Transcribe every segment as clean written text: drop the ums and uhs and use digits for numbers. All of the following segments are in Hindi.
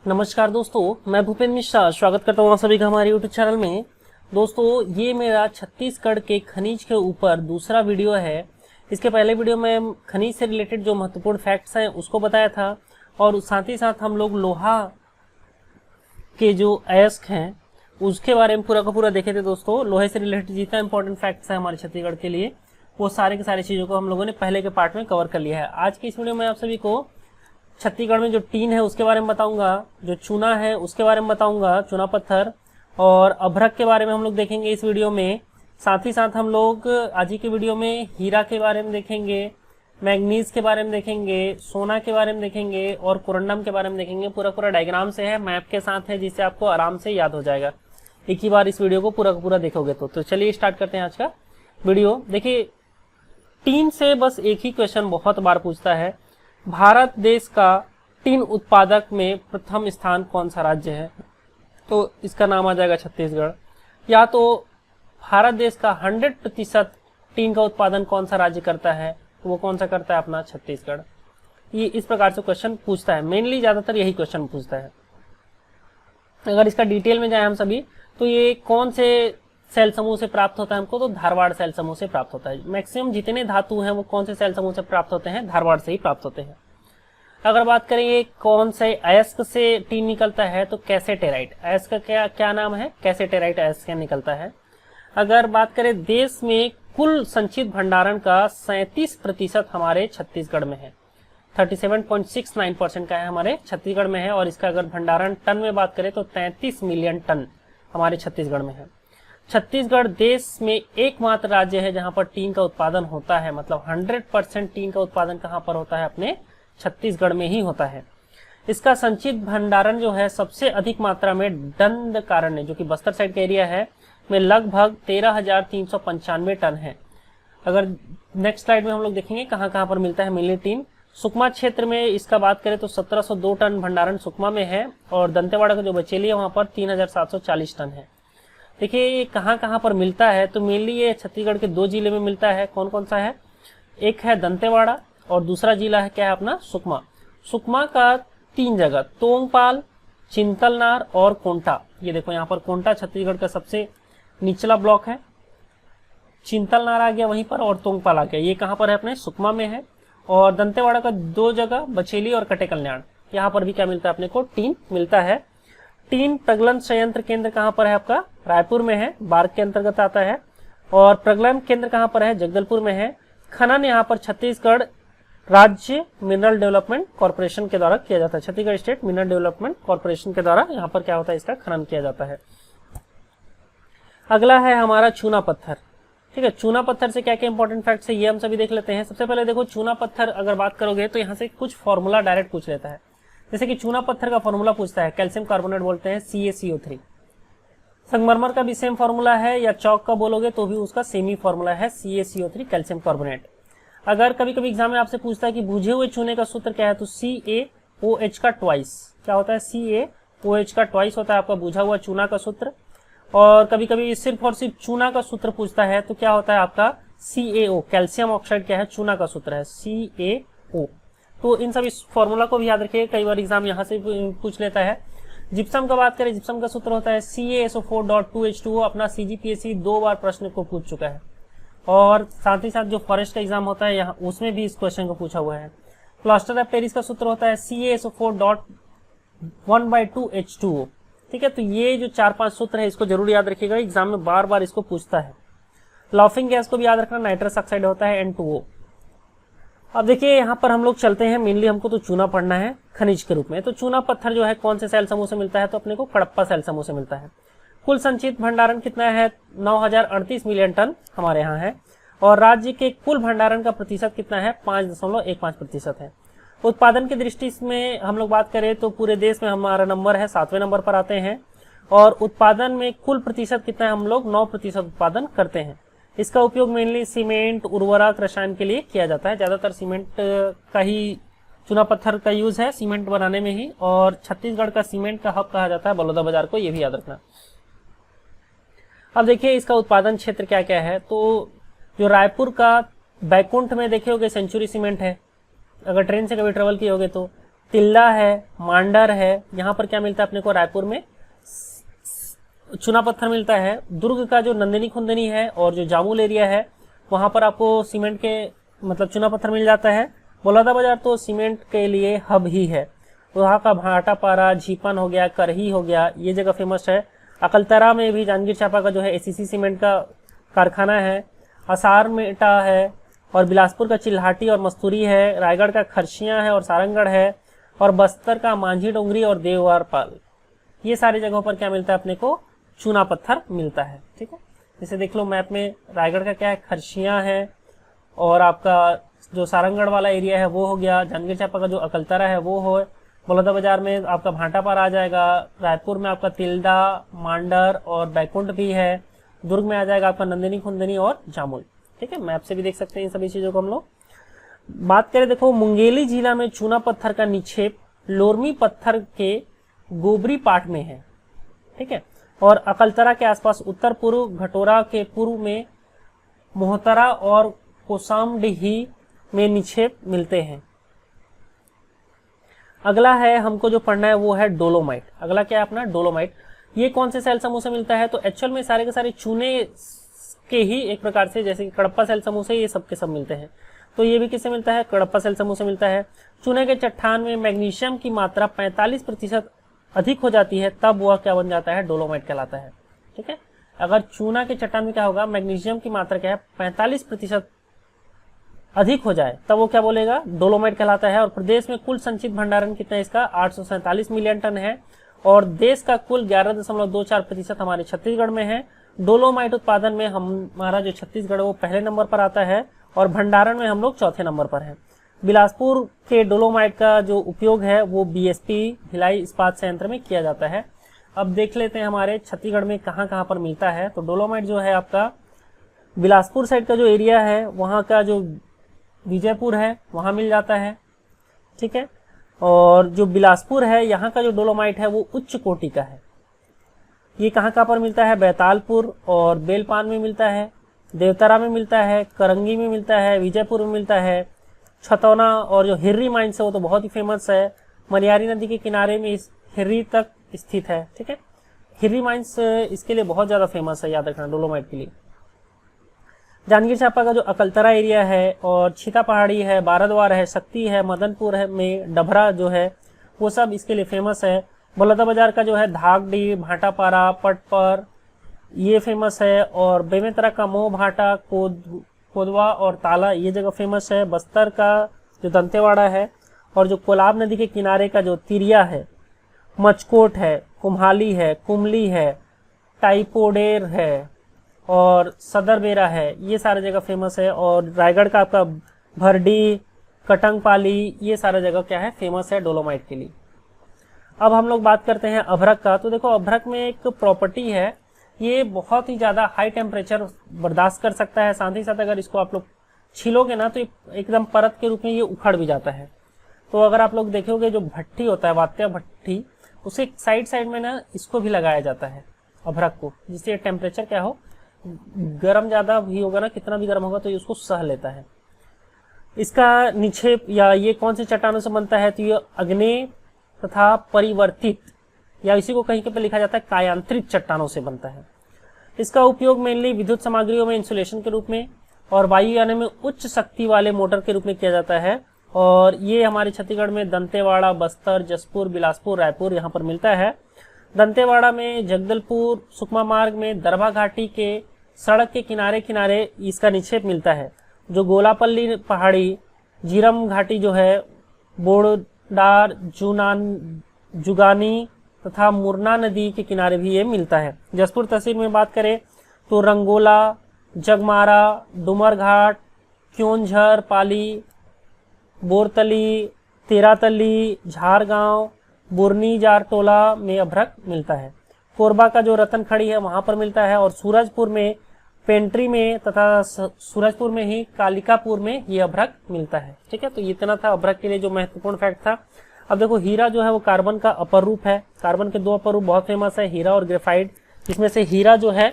नमस्कार दोस्तों, मैं भूपेंद्र मिश्रा स्वागत करता हूँ आप सभी का हमारे यूट्यूब चैनल में। दोस्तों, ये मेरा छत्तीसगढ़ के खनिज के ऊपर दूसरा वीडियो है। इसके पहले वीडियो में खनिज से रिलेटेड जो महत्वपूर्ण फैक्ट्स हैं उसको बताया था, और साथ ही साथ हम लोग लोहा के जो अयस्क हैं उसके बारे में पूरा का पूरा देखे थे। दोस्तों, लोहे से रिलेटेड जितना इंपॉर्टेंट फैक्ट्स हैं हमारे छत्तीसगढ़ के लिए, वो सारे के सारी चीज़ों को हम लोगों ने पहले के पार्ट में कवर कर लिया है। आज की इस वीडियो में आप सभी को छत्तीसगढ़ में जो टीन है उसके बारे में बताऊंगा, जो चूना है उसके बारे में बताऊंगा, चूना पत्थर, और अभ्रक के बारे में हम लोग देखेंगे इस वीडियो में। साथ ही साथ हम लोग आज ही के वीडियो में हीरा के बारे में देखेंगे, मैग्नीज के बारे में देखेंगे, सोना के बारे में देखेंगे और कोरंडम के बारे में देखेंगे। पूरा पूरा डायग्राम से है, मैप के साथ है, जिससे आपको आराम से याद हो जाएगा एक ही बार इस वीडियो को पूरा का पूरा देखोगे तो चलिए स्टार्ट करते हैं आज का वीडियो। देखिए, टीन से बस एक ही क्वेश्चन बहुत बार पूछता है, भारत देश का टीन उत्पादक में प्रथम स्थान कौन सा राज्य है? तो इसका नाम आ जाएगा छत्तीसगढ़। या तो भारत देश का 100% टीन का उत्पादन कौन सा राज्य करता है, तो वो कौन सा करता है? अपना छत्तीसगढ़। ये इस प्रकार से क्वेश्चन पूछता है, मेनली ज्यादातर यही क्वेश्चन पूछता है। अगर इसका डिटेल में जाए हम सभी, तो ये कौन से सेल समूह से प्राप्त होता है हमको? तो धारवाड़ सेल समूह से प्राप्त होता है। मैक्सिमम जितने धातु हैं वो कौन से सेल समूह से प्राप्त होते हैं? धारवाड़ से ही प्राप्त होते हैं। अगर बात करें कौन से अयस्क से टीन निकलता है, तो कैसेटेराइट अयस्क का क्या नाम है? कैसेटेराइट अयस्क निकलता है। अगर बात करें देश में कुल संचित भंडारण का 37% हमारे छत्तीसगढ़ में है, 37.69% का है हमारे छत्तीसगढ़ में है। और इसका अगर भंडारण टन में बात करें तो 33 मिलियन टन हमारे छत्तीसगढ़ में है। छत्तीसगढ़ देश में एकमात्र राज्य है जहां पर टीन का उत्पादन होता है, मतलब 100% टीन का उत्पादन कहां पर होता है? अपने छत्तीसगढ़ में ही होता है। इसका संचित भंडारण जो है सबसे अधिक मात्रा में दंडकारण्य, जो कि बस्तर साइड का एरिया है, में लगभग 13,395 टन है। अगर नेक्स्ट स्लाइड में हम लोग देखेंगे कहां कहां पर मिलता है मेनली टीन। सुकमा क्षेत्र में इसका बात करें तो 1702 टन भंडारण सुकमा में है, और दंतेवाड़ा का जो बचेली है वहां पर 3,740 टन है। देखिए, ये कहां कहां पर मिलता है, तो मेनली ये छत्तीसगढ़ के 2 जिले में मिलता है। कौन कौन सा है? एक है दंतेवाड़ा और दूसरा जिला है क्या है? अपना सुकमा। सुकमा का 3 जगह, तोंगपाल, चिंतलनार और कोंटा। ये देखो यहाँ पर कोंटा छत्तीसगढ़ का सबसे निचला ब्लॉक है, चिंतलनार आ गया वहीं पर, और तोंगपाल आ गया। ये कहां पर है? अपने सुकमा में है। और दंतेवाड़ा का 2 जगह, बचेली और कटेकल्याण, यहाँ पर भी क्या मिलता है? अपने को टीन मिलता है। टीन प्रगलन संयंत्र केंद्र कहां पर है? आपका रायपुर में है, बार्ग के अंतर्गत आता है। और प्रगलन केंद्र कहां पर है? जगदलपुर में है। खनन यहाँ पर छत्तीसगढ़ राज्य मिनरल डेवलपमेंट कॉर्पोरेशन के द्वारा किया जाता है। Chhattisgarh state mineral development corporation के द्वारा यहाँ पर क्या होता है? इसका खनन किया जाता है। अगला है हमारा चूना पत्थर। ठीक है, चूना पत्थर से क्या क्या इंपॉर्टेंट फैक्ट्स है ये हम सभी देख लेते हैं। सबसे पहले देखो, चूना पत्थर अगर बात करोगे तो यहाँ से कुछ फॉर्मूला डायरेक्ट पूछ लेता है। जैसे कि चूना पत्थर का फॉर्मूला पूछता है, कैल्शियम कार्बोनेट बोलते हैं, CaCO3। संगमरमर का भी सेम फॉर्मूला है, या चौक का बोलोगे तो भी उसका सेम ही फॉर्मूला है, CaCO3 कैल्शियम कार्बोनेट। अगर कभी कभी एग्जाम में आपसे पूछता है कि बुझे हुए चूने का सूत्र क्या है, तो CaOH का ट्वाइस क्या होता है? CaOH का ट्वाइस होता है आपका बुझा हुआ चूना का सूत्र। और कभी कभी सिर्फ और सिर्फ चूना का सूत्र पूछता है तो क्या होता है आपका? CaO कैल्शियम ऑक्साइड क्या है? चूना का सूत्र है CaO। तो इन सभी फॉर्मूला को भी याद रखिए, कई बार एग्जाम यहाँ से पूछ लेता है। जिप्सम का बात करें, जिप्सम का सूत्र होता है CaSO4.2H2O। अपना CGPSC 2 बार प्रश्न को पूछ चुका है। और साथ ही साथ जो फॉरेस्ट का एग्जाम होता है यहाँ, उसमें भी इस क्वेश्चन को पूछा हुआ है। प्लास्टर ऑफ पेरिस का सूत्र होता है CaSO4.1/2H2O। ठीक है, तो ये जो 4-5 सूत्र है इसको जरूर याद रखिएगा, एग्जाम में बार बार इसको पूछता है। लाफिंग गैस को भी याद रखना, नाइट्रस ऑक्साइड होता है N2O। अब देखिए यहाँ पर हम लोग चलते हैं, मेनली हमको तो चूना पढ़ना है खनिज के रूप में। तो चूना पत्थर जो है कौन से सेल समूह से मिलता है? तो अपने को कडप्पा सेल समूह से मिलता है। कुल संचित भंडारण कितना है? 9,038 मिलियन टन हमारे यहाँ है। और राज्य के कुल भंडारण का प्रतिशत कितना है? 5.15% है। उत्पादन की दृष्टि में हम लोग बात करें तो पूरे देश में हमारा नंबर है 7वें नंबर पर आते हैं। और उत्पादन में कुल प्रतिशत कितना है? हम लोग 9% उत्पादन करते हैं। इसका उपयोग मेनली सीमेंट, उर्वरक, रसायन के लिए किया जाता है। ज्यादातर सीमेंट का ही, चूना पत्थर का यूज है सीमेंट बनाने में ही। और छत्तीसगढ़ का सीमेंट का हब कहा जाता है बलौदा बाजार को, ये भी याद रखना। अब देखिए इसका उत्पादन क्षेत्र क्या क्या है। तो जो रायपुर का बैकुंठ में देखे होगे सेंचुरी सीमेंट है, अगर ट्रेन से कभी ट्रेवल किए होगे तो तिल्दा है, मांडर है, यहाँ पर क्या मिलता है अपने को रायपुर में चूना पत्थर मिलता है। दुर्ग का जो नंदिनी खुंदनी है और जो जामुल एरिया है वहाँ पर आपको सीमेंट के मतलब चूना पत्थर मिल जाता है। बलौदाबाजार तो सीमेंट के लिए हब ही है, वहाँ का भाटापारा, झीपन हो गया, करही हो गया, ये जगह फेमस है। अकलतरा में भी जांजगीर चांपा का जो है एसीसी सीमेंट का कारखाना है। असार मेटा है और बिलासपुर का चिल्हाटी और मस्तूरी है। रायगढ़ का खरसियां है और सारंगगढ़ है। और बस्तर का मांझी डोंगरी और देववारपाल, ये सारी जगहों पर क्या मिलता है अपने को चूना पत्थर मिलता है। ठीक है, जैसे देख लो मैप में रायगढ़ का क्या है, खरसियां है, और आपका जो सारंगगढ़ वाला एरिया है वो हो गया। जांजगीर चांपा का जो अकलतरा है वो हो। बलौदाबाजार में आपका भाटापारा आ जाएगा। रायपुर में आपका तिल्दा, मांडर और बैकुंठ भी है। दुर्ग में आ जाएगा आपका नंदिनी खुंदनी और जामुल। ठीक है, मैप से भी देख सकते हैं इन सभी चीजों को हम लोग। बात करें देखो मुंगेली जिला में चूना पत्थर का निक्षेप लोरमी पत्थर के गोबरी पाट में है। ठीक है, और अकलतरा के आसपास उत्तर पूर्व घटोरा के पूर्व में मोहतरा और कोसामडीही में निक्षेप मिलते हैं। अगला है हमको जो पढ़ना है वो है डोलोमाइट। अगला क्या है अपना डोलोमाइट। ये कौन से सेल समूह से मिलता है, तो एक्चुअल में सारे के सारे चूने के ही एक प्रकार से, जैसे कि कडप्पा सेल समूह से ये सब के सब मिलते हैं। तो ये भी किससे मिलता है, कडप्पा सेल समूह से मिलता है। चूने के चट्टान में मैग्नीशियम की मात्रा 45% अधिक हो जाती है, तब वह क्या बन जाता है, डोलोमाइट कहलाता है। ठीक है, अगर चूना के चट्टान में क्या होगा, मैग्नीशियम की मात्रा क्या है 45% अधिक हो जाए, तब वो क्या बोलेगा, डोलोमाइट कहलाता है। और प्रदेश में कुल संचित भंडारण कितना है इसका, 847 मिलियन टन है। और देश का कुल 11.24% हमारे छत्तीसगढ़ में है। डोलोमाइट उत्पादन में हमारा जो छत्तीसगढ़ वो पहले नंबर पर आता है और भंडारण में हम लोग चौथे नंबर पर है। बिलासपुर के डोलोमाइट का जो उपयोग है वो बीएसपी भिलाई इस्पात संयंत्र में किया जाता है। अब देख लेते हैं हमारे छत्तीसगढ़ में कहाँ कहाँ पर मिलता है। तो डोलोमाइट जो है आपका बिलासपुर साइड का जो एरिया है, वहाँ का जो विजयपुर है वहाँ मिल जाता है। ठीक है, और जो बिलासपुर है यहाँ का जो डोलोमाइट है वो उच्च कोटि का है। ये कहाँ कहाँ पर मिलता है, बैतालपुर और बेलपान में मिलता है, देवतरा में मिलता है, करंगी में मिलता है, विजयपुर में मिलता है, छतौना और जो हिर्री माइंस है वो तो बहुत ही फेमस है। मनियारी नदी के किनारे में इस हिर्री तक स्थित है। ठीक है, हिर्री माइंस इसके लिए बहुत ज्यादा फेमस है, याद रखना डोलोमाइट के लिए। जांजगीर चांपा का जो अकलतरा एरिया है और छीता पहाड़ी है, बाराद्वार है, शक्ति है, मदनपुर है में डभरा जो है वो सब इसके लिए फेमस है। बलौदाबाजार का जो है धागडी, भाटापारा, पटपर ये फेमस है। और बेमेतरा का मोह भाटा, कोदवा और ताला ये जगह फेमस है। बस्तर का जो दंतेवाड़ा है और जो कोलाब नदी के किनारे का जो तिरिया है, मचकोट है, कुम्हाली है, कुमली है, टाइपोडेर है और सदरबेरा है, ये सारे जगह फेमस है। और रायगढ़ का आपका भरडी, कटंगपाली ये सारा जगह क्या है, फेमस है डोलोमाइट के लिए। अब हम लोग बात करते हैं अभ्रक का। तो देखो अभ्रक में एक प्रॉपर्टी है, ये बहुत ही ज्यादा हाई टेम्परेचर बर्दाश्त कर सकता है। साथ ही साथ अगर इसको आप लोग छीलोगे ना तो एकदम परत के रूप में ये उखड़ भी जाता है। तो अगर आप लोग देखोगे जो भट्टी होता है, वात्या भट्टी, उसे साइड साइड में ना इसको भी लगाया जाता है अभ्रक को, जिससे टेम्परेचर क्या हो, गर्म ज्यादा भी होगा ना, कितना भी गर्म होगा तो ये उसको सह लेता है। इसका निक्षेप या ये कौन से चट्टानों से बनता है, तो ये अग्नेय तथा परिवर्तित या इसी को कहीं पे लिखा जाता है कायांतरित चट्टानों से बनता है। इसका उपयोग मेनली विद्युत सामग्रियों में इंसुलेशन के रूप में और वायुयान में उच्च शक्ति वाले मोटर के रूप में किया जाता है। और ये हमारे छत्तीसगढ़ में दंतेवाड़ा, बस्तर, जसपुर, बिलासपुर, रायपुर यहाँ पर मिलता है। दंतेवाड़ा में जगदलपुर सुकमा मार्ग में दरभा घाटी के सड़क के किनारे किनारे इसका निक्षेप मिलता है। जो गोलापल्ली पहाड़ी, जीरम घाटी जो है, बोड़डार, जुगानी तथा मुरना नदी के किनारे भी ये मिलता है। जसपुर तहसील में बात करें तो रंगोला, जगमारा, डुमरघाट, क्योंझर, पाली, बोरतली, तेरातली, झारगांव, बुरनी जारटोला में अभ्रक मिलता है। कोरबा का जो रतन खड़ी है वहां पर मिलता है। और सूरजपुर में, पेंट्री में तथा सूरजपुर में ही कालिकापुर में ये अभ्रक मिलता है। ठीक है, तो इतना था अभ्रक के लिए जो महत्वपूर्ण फैक्ट था। अब देखो हीरा जो है वो कार्बन का अपर रूप है। कार्बन के दो अपर रूप बहुत फेमस है, हीरा और ग्रेफाइट। इसमें से हीरा जो है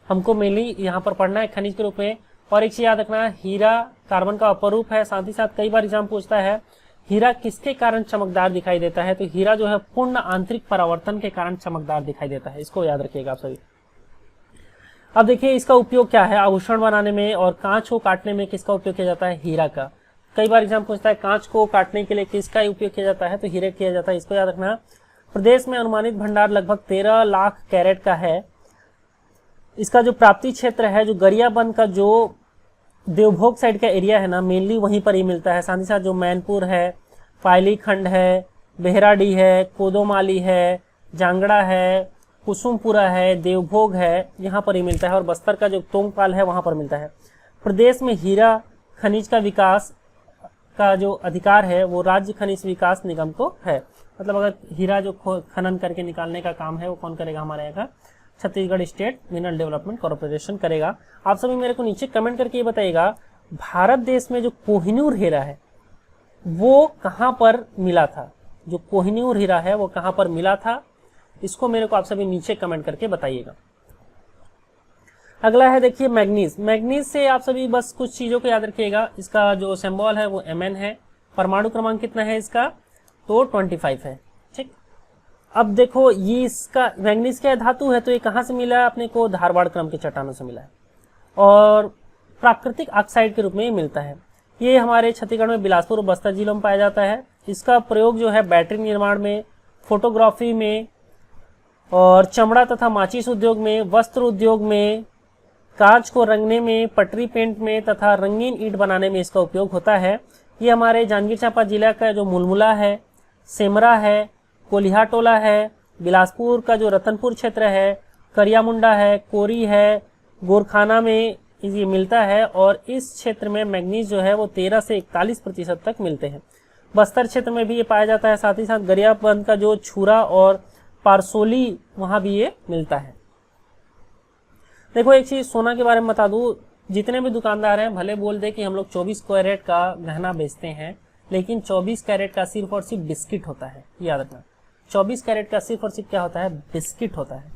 हमको मेनली यहाँ पर पढ़ना है खनिज के रूप में। और एक चीज याद रखना, हीरा कार्बन का अपर रूप है। साथ ही साथ कई बार एग्जाम पूछता है हीरा किसके कारण चमकदार दिखाई देता है? तो हीरा जो है पूर्ण आंतरिक परावर्तन के कारण चमकदार दिखाई देता है, इसको याद रखिएगा आप सभी। अब देखिए इसका उपयोग क्या है, आभूषण बनाने में और कांच को काटने में किसका उपयोग किया जाता है? हीरा का। कई बार एग्जाम पूछता है कांच को काटने के लिए किसका उपयोग किया जाता है? तो हीरे किया जाता है, इसको याद रखना। प्रदेश में अनुमानित भंडार लगभग 13 लाख कैरेट का है। इसका जो प्राप्ति क्षेत्र है, जो गरियाबंद का जो देवभोग साइड का एरिया है ना, मेनली वहीं पर ही मिलता है। साथ ही साथ जो मैनपुर है, पायली खंड है, बेहराडी है, कोदोमाली है, जांगड़ा है, कुसुमपुरा है, देवभोग है, यहाँ पर ही मिलता है। और बस्तर का जो तोंगपाल है वहाँ पर मिलता है। प्रदेश में हीरा खनिज का विकास का जो अधिकार है वो राज्य खनिज विकास निगम को है। मतलब अगर हीरा जो खनन करके निकालने का काम है वो कौन करेगा? हमारे यहाँ का Chhattisgarh state mineral development corporation करेगा। आप सभी मेरे को नीचे कमेंट करके ये बताइएगा, भारत देश में जो कोहिनूर हीरा है वो कहाँ पर मिला था? जो कोहिनूर हीरा है वो कहाँ पर मिला था, इसको मेरे को आप सभी नीचे कमेंट करके बताइएगा। अगला है देखिए मैग्नीज। मैग्नीज से आप सभी बस कुछ चीजों को याद रखिएगा। इसका जो सिंबल है वो Mn है। परमाणु क्रमांक कितना है इसका? तो 25 है। ठीक, अब देखो ये इसका मैग्नीज क्या धातु है, तो ये कहाँ से मिला है अपने को? धारवाड़ क्रम के चट्टानों से मिला है और प्राकृतिक ऑक्साइड के रूप में ये मिलता है। ये हमारे छत्तीसगढ़ में बिलासपुर और बस्तर जिलों में पाया जाता है। इसका प्रयोग जो है बैटरी निर्माण में, फोटोग्राफी में और चमड़ा तथा माचिस उद्योग में, वस्त्र उद्योग में, कांच को रंगने में, पटरी पेंट में तथा रंगीन ईंट बनाने में इसका उपयोग होता है। ये हमारे जांजगीर चांपा जिला का जो मुलमुला है, सेमरा है, कोलिहा टोला है, बिलासपुर का जो रतनपुर क्षेत्र है, करियामुंडा है, कोरी है, गोरखाना में ये मिलता है। और इस क्षेत्र में मैग्नीज जो है वो 13 से 41% तक मिलते हैं। बस्तर क्षेत्र में भी ये पाया जाता है। साथ ही साथ गरियाबंद का जो छुरा और पारसोली वहां भी ये मिलता है। देखो एक चीज सोना के बारे में बता दूं, जितने भी दुकानदार हैं भले बोल दे कि हम लोग 24 कैरेट का गहना बेचते हैं, लेकिन 24 कैरेट का सिर्फ और सिर्फ बिस्किट होता है, याद रखना। 24 कैरेट का सिर्फ और सिर्फ क्या होता है? बिस्किट होता है।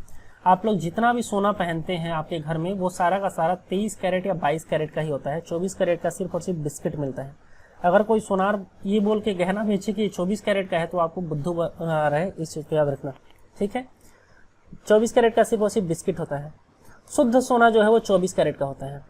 आप लोग जितना भी सोना पहनते हैं आपके घर में वो सारा का सारा 23 कैरेट या 22 कैरेट का ही होता है। 24 कैरेट का सिर्फ और सिर्फ बिस्किट मिलता है। अगर कोई सोनार ये बोल के गहना बेचे कि 24 कैरेट का है तो आपको बुद्धू बना रहा है, इस चीज को याद रखना। ठीक है, 24 कैरेट का सिर्फ और सिर्फ बिस्किट होता है। शुद्ध सोना जो है वो 24 कैरेट का होता है।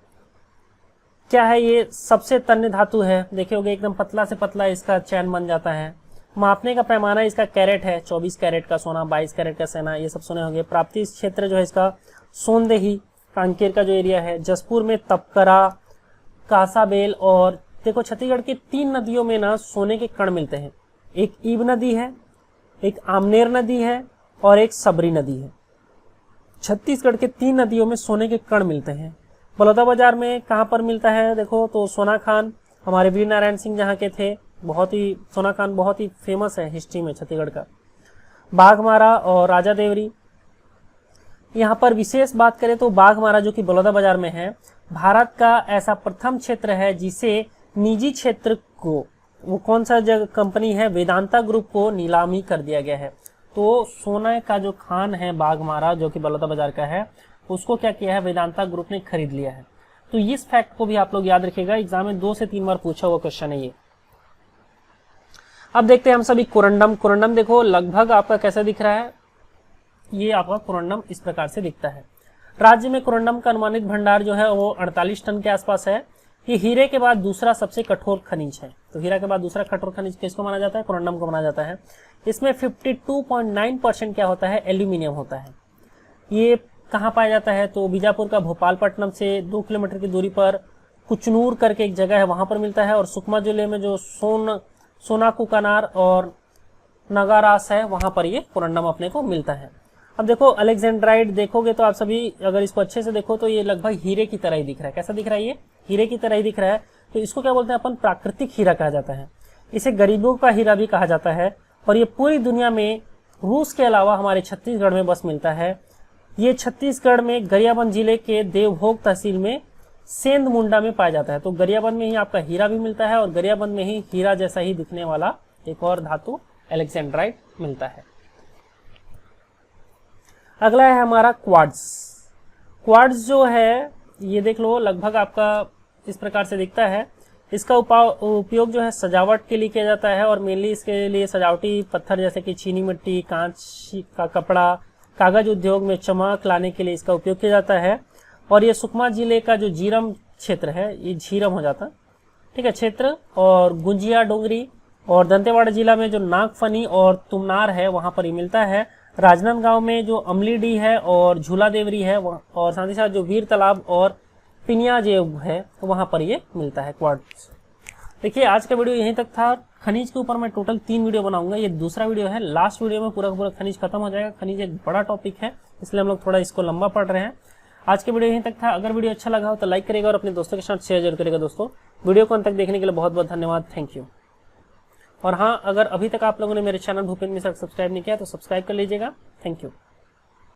क्या है ये? सबसे तन्य धातु है। देखे होगे एकदम पतला से पतला इसका चैन बन जाता है। मापने का पैमाना इसका कैरेट है। 24 कैरेट का सोना, 22 कैरेट का सोना, ये सब सुने होंगे। प्राप्ति क्षेत्र जो है इसका सोनदेही कांकेर का जो एरिया है, जसपुर में तपकरा, कासाबेल। और देखो छत्तीसगढ़ की 3 नदियों में ना सोने के कण मिलते हैं। एक ईब नदी है, एक आमनेर नदी है और एक सबरी नदी है। छत्तीसगढ़ के 3 नदियों में सोने के कण मिलते हैं। बलौदाबाजार में कहाँ पर मिलता है? देखो तो सोना खान हमारे वीर नारायण सिंह जहाँ के थे, बहुत ही सोना खान बहुत ही फेमस है हिस्ट्री में छत्तीसगढ़ का। बाघमारा और राजा देवरी। यहाँ पर विशेष बात करें तो बाघमारा जो कि बलौदाबाजार में है, भारत का ऐसा प्रथम क्षेत्र है जिसे निजी क्षेत्र को, वो कौन सा जगह कंपनी है, वेदांता ग्रुप को नीलामी कर दिया गया है। तो सोना का जो खान है बाघमारा जो कि बलौदाबाजार का है, उसको क्या किया है? वेदांता ग्रुप ने खरीद लिया है। तो इस फैक्ट को भी आप लोग याद रखिएगा, एग्जाम में 2 से 3 बार पूछा हुआ क्वेश्चन है ये। अब देखते हैं हम सभी कोरंडम। कोरंडम देखो लगभग आपका कैसा दिख रहा है, ये आपका कोरंडम इस प्रकार से दिखता है। राज्य में कोरंडम का अनुमानित भंडार जो है वो 48 टन के आसपास है। ये हीरे के बाद दूसरा सबसे कठोर खनिज है। तो हीरा के बाद दूसरा कठोर खनिज किसको माना जाता है? कोरंडम को माना जाता है। इसमें 52.9% क्या होता है? एल्यूमिनियम होता है। ये कहाँ पाया जाता है? तो बीजापुर का भोपालपट्टनम से 2 किलोमीटर की दूरी पर कुचनूर करके एक जगह है, वहां पर मिलता है। और सुकमा जिले में जो सोनाकुकनार और नगारास है वहां पर ये कोरंडम अपने को मिलता है। अब देखो अलेक्जेंड्राइड देखोगे तो आप सभी अगर इसको अच्छे से देखो तो ये लगभग हीरे की तरह ही दिख रहा है। कैसा दिख रहा है? ये हीरे की तरह ही दिख रहा है। तो इसको क्या बोलते हैं अपन? प्राकृतिक हीरा कहा जाता है। इसे गरीबों का हीरा भी कहा जाता है। और ये पूरी दुनिया में रूस के अलावा हमारे छत्तीसगढ़ में बस मिलता है। ये छत्तीसगढ़ में गरियाबंद जिले के देवभोग तहसील में सेंध मुंडा में पाया जाता है। तो गरियाबंद में ही आपका हीरा भी मिलता है और गरियाबंद में ही हीरा जैसा ही दिखने वाला एक और धातु अलेक्जेंड्राइड मिलता है। अगला है हमारा क्वार्ट्ज। क्वार्ट्ज जो है ये देख लो लगभग आपका इस प्रकार से दिखता है। इसका उपयोग जो है सजावट के लिए किया जाता है और मेनली इसके लिए सजावटी पत्थर जैसे कि चीनी मिट्टी, कांच का कपड़ा, कागज उद्योग में चमक लाने के लिए इसका उपयोग किया जाता है। और ये सुकमा जिले का जो जीरम क्षेत्र है, ये झीरम हो जाता, ठीक है, क्षेत्र, और गुंजिया डोंगरी और दंतेवाड़ा जिला में जो नागफनी और तुमनार है वहां पर ये मिलता है। राजनांदगांव में जो अमलीडी है और झूला देवरी है और साथ ही साथ जो वीर तालाब और पिनिया जो है वहां पर ये मिलता है क्वार्ट्ज। देखिए आज का वीडियो यहीं तक था। खनिज के ऊपर मैं टोटल 3 वीडियो बनाऊंगा, ये दूसरा वीडियो है। लास्ट वीडियो में पूरा का पूरा खनिज खत्म हो जाएगा। खनिज एक बड़ा टॉपिक है, इसलिए हम लोग थोड़ा इसको लंबा पढ़ रहे हैं। आज के वीडियो यहीं तक था। अगर वीडियो अच्छा लगा हो तो लाइक करेगा और अपने दोस्तों के साथ शेयर जरूर करेगा। दोस्तों वीडियो को अंत तक देखने के लिए बहुत बहुत धन्यवाद, थैंक यू। और हाँ, अगर अभी तक आप लोगों ने मेरे चैनल भूपेंद्र मिश्रा सब्सक्राइब नहीं किया तो सब्सक्राइब कर लीजिएगा। Thank you.